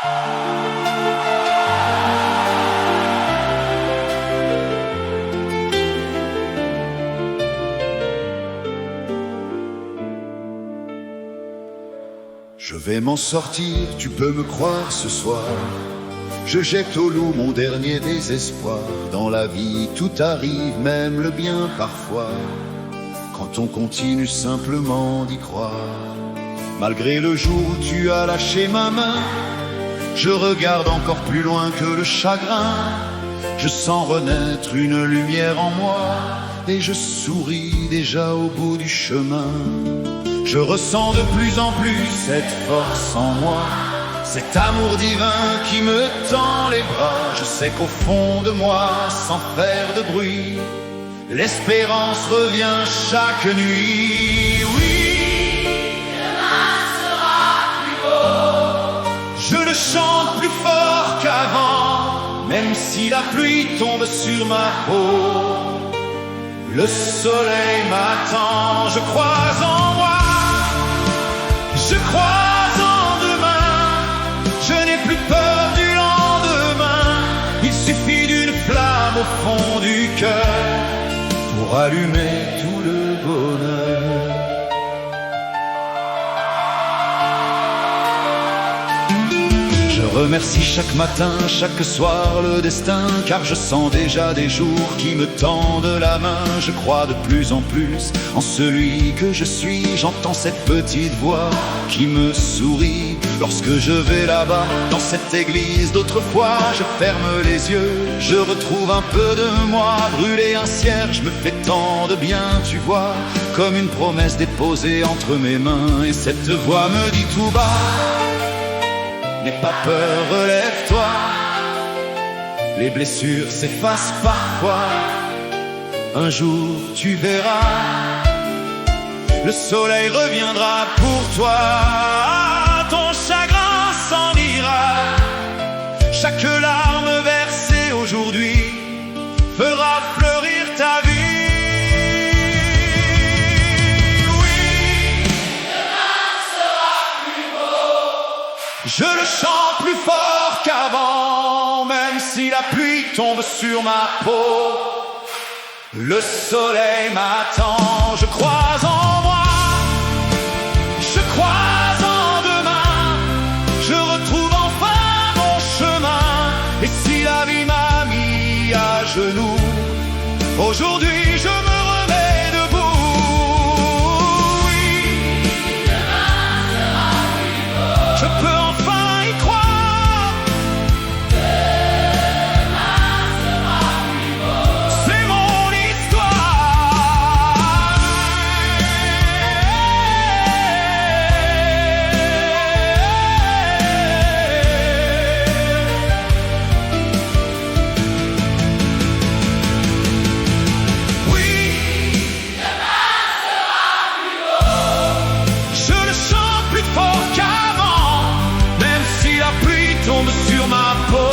Je vais m'en sortir, tu peux me croire ce soir. Je jette au loup mon dernier désespoir. Dans la vie tout arrive, même le bien parfois, quand on continue simplement d'y croire. Malgré le jour où tu as lâché ma main, je regarde encore plus loin que le chagrin. Je sens renaître une lumière en moi, et je souris déjà au bout du chemin. Je ressens de plus en plus cette force en moi, cet amour divin qui me tend les bras. Je sais qu'au fond de moi, sans faire de bruit, l'espérance revient chaque nuit. Oui, demain sera plus beau. je le chante plus fort qu'avant, même si la pluie tombe sur ma peau. Le soleil m'attend, je crois en moi, je crois en demain. Je n'ai plus peur du lendemain. Il suffit d'une flamme au fond du cœur pour allumer tout le bonheur. Je remercie chaque matin, chaque soir le destin, car je sens déjà des jours qui me tendent la main. Je crois de plus en plus en celui que je suis. J'entends cette petite voix qui me sourit lorsque je vais là-bas dans cette église d'autrefois. Je ferme les yeux, je retrouve un peu de moi. Brûler un cierge me fait tant de bien, tu vois, comme une promesse déposée entre mes mains. Et cette voix me dit tout bas: n'aie pas peur, relève-toi. Les blessures s'effacent parfois. Un jour tu verras, le soleil reviendra pour toi. Ton chagrin s'en ira. Chaque larme versée aujourd'hui fera fleurir ta vie. Oui, Demain sera plus beau. je le chante plus fort qu'avant, même si la pluie tombe sur ma peau. Le soleil m'attend, je crois en moi, je crois en demain. Je retrouve enfin mon chemin. Et si la vie m'a mis à genoux, aujourd'hui je me remets debout. Oui, Demain sera plus beau. je peux enfin y croire. Demain sera plus beau. C'est mon histoire. Oui, Demain sera plus beau. je le chante plus fort qu'avant, même si la pluie tombe sur ma peau.